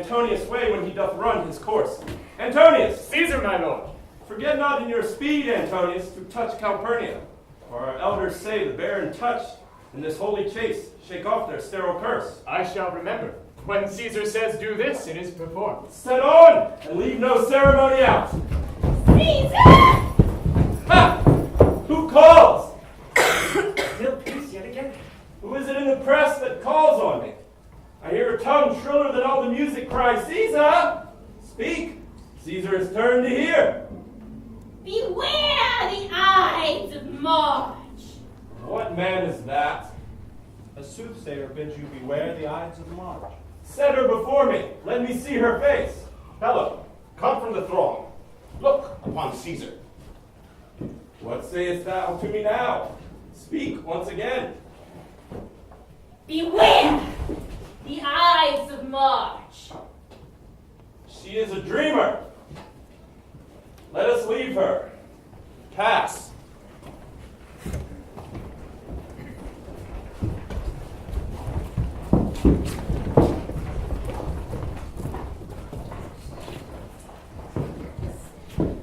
Antonius' way when he doth run his course. Antonius! Caesar, my lord! Forget not in your speed, Antonius, to touch Calpurnia. For our elders say the barren touched in this holy chase shake off their sterile curse. I shall remember. When Caesar says do this, it is performed. Set on, and leave no ceremony out. Caesar! Ha! Who calls? Ill peace yet again. Who is it in the press that calls on me? I hear a tongue shriller than all the music cries, Caesar! Speak! Caesar is turned to hear. Beware the Ides of March. What man is that? A soothsayer bids you beware the Ides of March. Set her before me. Let me see her face. Fellow, come from the throng. Look upon Caesar. What sayest thou to me now? Speak once again. Beware the Ides of March. She is a dreamer. Let us leave her. Pass.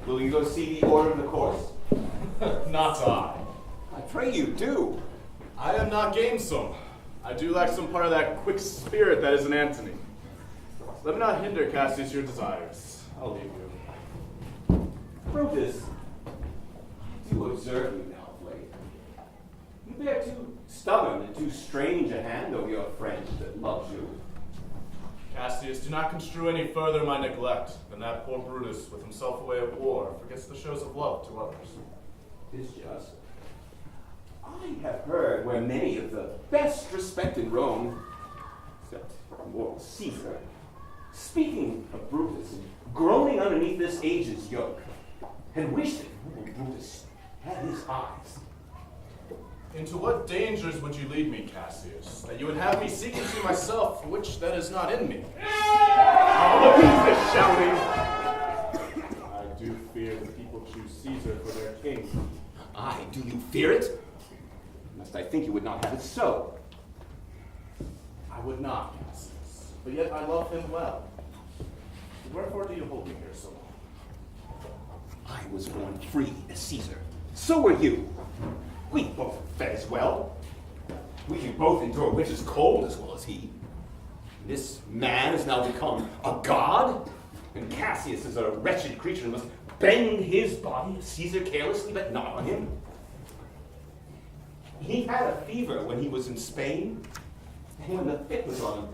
Will you go see the order of the course? Not I. I pray you do. I am not gamesome. I do lack some part of that quick spirit that is in Antony. Let me not hinder, Cassius, your desires. I'll leave you. Brutus, I do observe you now of late. You bear too stubborn and too strange a hand over your friend that loves you. Cassius, do not construe any further my neglect than that poor Brutus, with himself away at war, forgets the shows of love to others. Tis just. I have heard where many of the best respected Rome, except immortal Caesar, speaking of Brutus and groaning underneath this age's yoke, and wish that Brutus had his eyes. Into what dangers would you lead me, Cassius, that you would have me seek into myself, for which that is not in me? Oh, appease this shouting! I do fear the people choose Caesar for their king. Aye, do you fear it? Lest I think you would not have it so. I would not, Cassius, but yet I love him well. Wherefore do you hold me here so long? I was born free as Caesar. So were you. We both fed as well. We can both endure winter's cold as well as he. This man has now become a god, and Cassius is a wretched creature and must bend his body if Caesar carelessly, but not on him. He had a fever when he was in Spain, and when the fit was on him,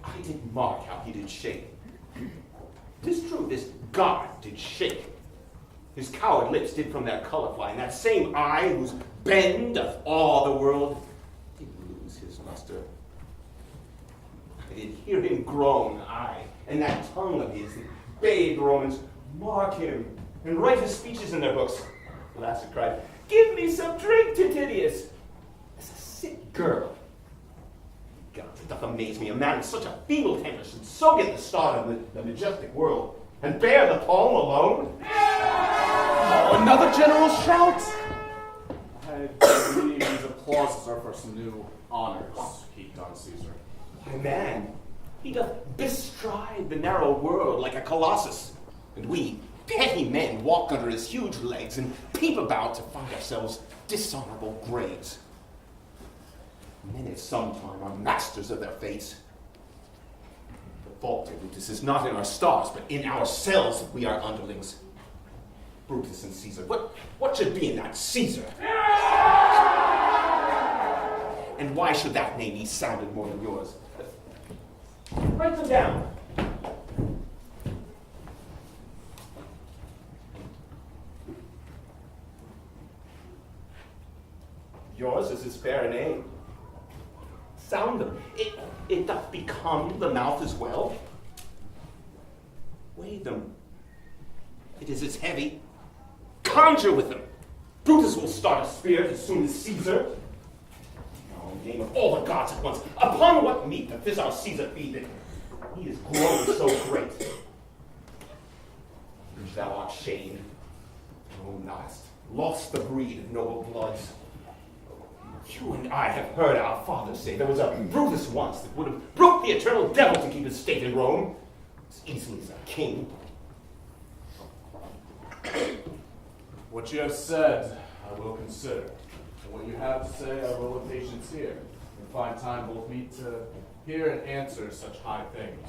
I did mark how he did shake. 'Tis true, this god did shake. His coward lips did from their color fly, and that same eye whose bend doth awe the world did lose his luster. I did hear him groan, aye, and that tongue of his that bade the Romans mark him and write his speeches in their books. Alas, it cried, "Give me some drink, Titidius," as a sick girl. God, it doth amaze me, a man of such a feeble temper should so get the start of the majestic world, and bear the palm alone. Oh, another general shout! I believe these applauses are for some new honors heaped on Caesar. Why, man, he doth bestride the narrow world like a colossus, and we, petty men, walk under his huge legs and peep about to find ourselves dishonorable graves. Men at some time are masters of their fates. The fault of Brutus is not in our stars, but in ourselves that we are underlings. Brutus and Caesar. What should be in that Caesar? And why should that name be sounded more than yours? Write them down. Yours is his fair name. Sound them. It doth become the mouth as well. Weigh them. It is as heavy. Conjure with them. Brutus will start a spirit as soon as Caesar. Oh, in the name of all the gods at once, upon what meat doth this our Caesar feed that he is grown so great? Which thou art shamed. Oh, knowest, lost the breed of noble bloods. You and I have heard our fathers say there was a Brutus once that would have broke the eternal devil to keep his state in Rome. as easily as a king. What you have said, I will consider. And what you have to say, I will with patience hear, and find time both meet to hear and answer such high things.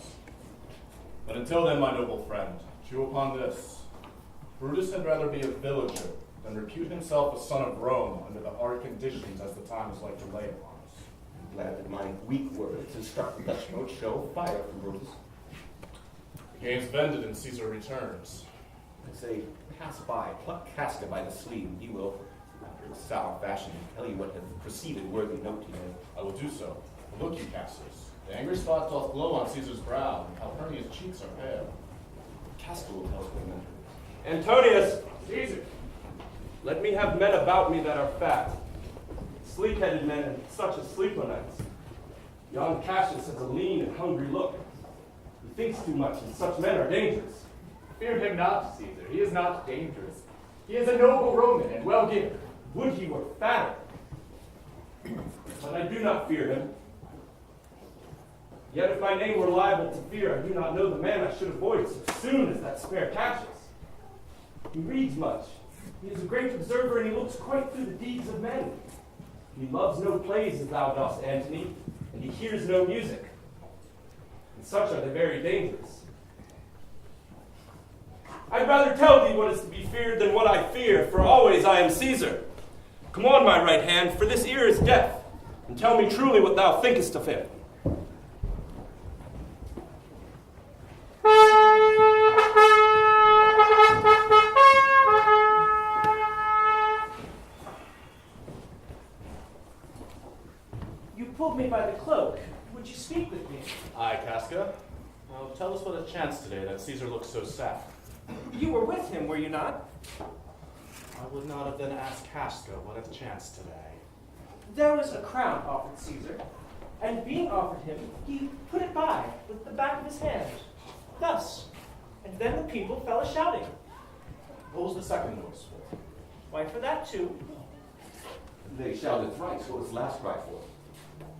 But until then, my noble friend, chew upon this. Brutus had rather be a villager than repute himself a son of Rome under the hard conditions as the time is like to lay upon us. I'm glad that my weak words instruct the Dutch won't show fire from Brutus. The game's ended and Caesar returns. I say, pass by, pluck Casca by the sleeve, and he will, after his sour fashion, tell you what hath preceded worthy note today. I will do so. But look you, Cassius. The angry spot doth glow on Caesar's brow, and Calpurnia's cheeks are pale. Casca will tell us what matters. Antonius, Caesar. let me have men about me that are fat, sleek-headed men and such as sleep o' nights. Yon Cassius has a lean and hungry look. He thinks too much, and such men are dangerous. Fear him not, Caesar. He is not dangerous. He is a noble Roman and well-given. Would he were fatter! But I do not fear him. Yet if my name were liable to fear, I do not know the man I should avoid so soon as that spare Cassius. He reads much. He is a great observer, and he looks quite through the deeds of men. He loves no plays as thou dost, Antony, and he hears no music. And such are they very dangerous. I'd rather tell thee what is to be feared than what I fear, for always I am Caesar. Come on, my right hand, for this ear is deaf, and tell me truly what thou thinkest of him. You pulled me by the cloak. Would you speak with me? Aye, Casca. Now tell us what it chanced today that Caesar looks so sad. You were with him, were you not? I would not have then asked Casca what hath chanced today. There was a crown offered Caesar, and being offered him, he put it by with the back of his hand, thus. And then the people fell a-shouting. What was the second noise for? Why, for that too. They shouted thrice. What was the last cry for?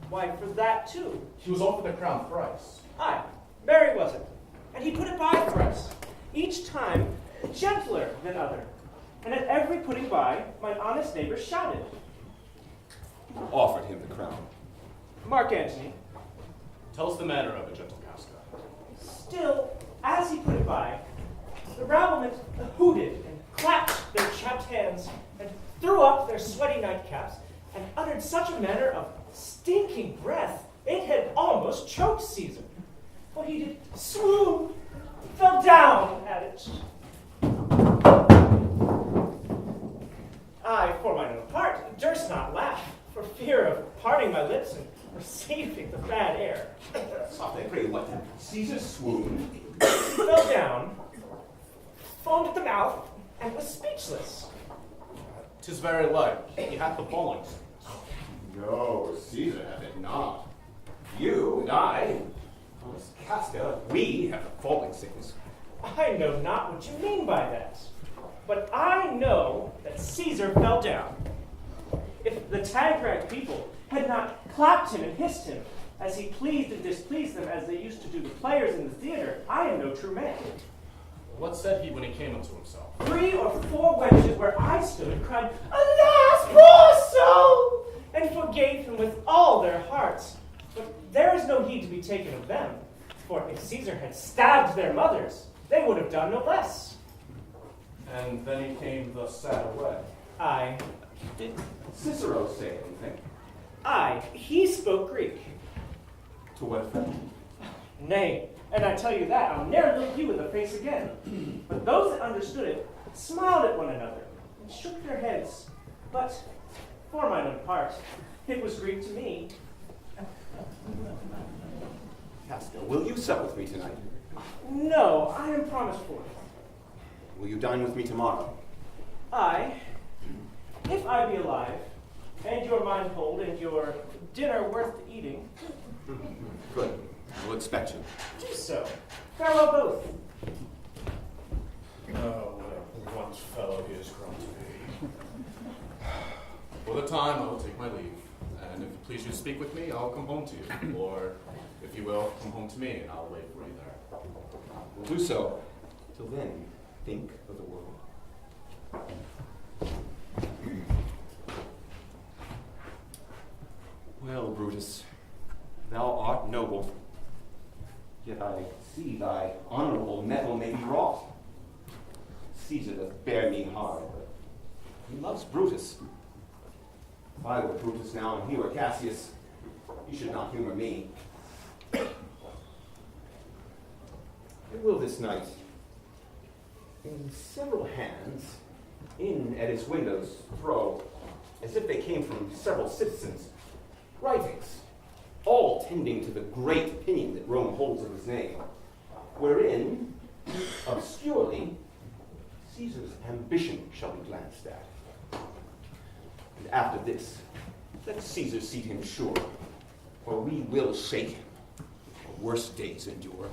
Why, for that too. He was offered the crown thrice. Aye, merry was it. And he put it by for us, each time gentler than other. And at every putting by, mine honest neighbor shouted. Who offered him the crown? Mark Antony. Tell us the manner of it, gentle Casca. Still, as he put it by, the rabblement hooted and clapped their chapped hands and threw up their sweaty nightcaps and uttered such a manner of stinking breath, it had almost choked Caesar. For he did swoon, fell down at it. I, for mine own part, durst not laugh, for fear of parting my lips and receiving the bad air. Softly, pray, what did Caesar swoon? Fell down, foamed at the mouth, and was speechless. 'Tis very like. He hath the falling. No, Caesar hath it not. You and I, Thomas Casca, we have a falling sickness. I know not what you mean by that, but I know that Caesar fell down. If the tag-rag people had not clapped him and hissed him, as he pleased and displeased them as they used to do the players in the theater, I am no true man. What said he when he came unto himself? 3 or 4 wenches where I stood cried, "Alas, poor soul!" and forgave him with all their hearts. But there is no heed to be taken of them, for if Caesar had stabbed their mothers, they would have done no less. And then he came thus sad away. Aye, Did Cicero say anything? aye, he spoke Greek. To what effect? Nay, and I tell you that, I'll ne'er look you in the face again. But those that understood it smiled at one another and shook their heads. But, for mine own part, it was Greek to me. Casca, will you sup with me tonight? No, I am promised for it. Will you dine with me tomorrow? Aye, if I be alive, and your mind hold, and your dinner worth eating, Good. I will expect you. do so. Farewell both. Oh, what a blunt fellow he has grown to be. For the time, I will take my leave. And if it please you to speak with me, I'll come home to you. Or, if you will, come home to me, and I'll wait for you there. We'll do so. Till then, think of the world. Well, Brutus, thou art noble, yet I see thy honorable metal may be wrought. Caesar doth bear me hard, but he loves Brutus. If I were Brutus now and he were Cassius, he should not humor me. I will this night, in several hands, in at his windows throw, as if they came from several citizens, writings, all tending to the great opinion that Rome holds of his name, wherein, obscurely, Caesar's ambition shall be glanced at. And after this, let Caesar seat him sure, for we will shake him, for worse days endure.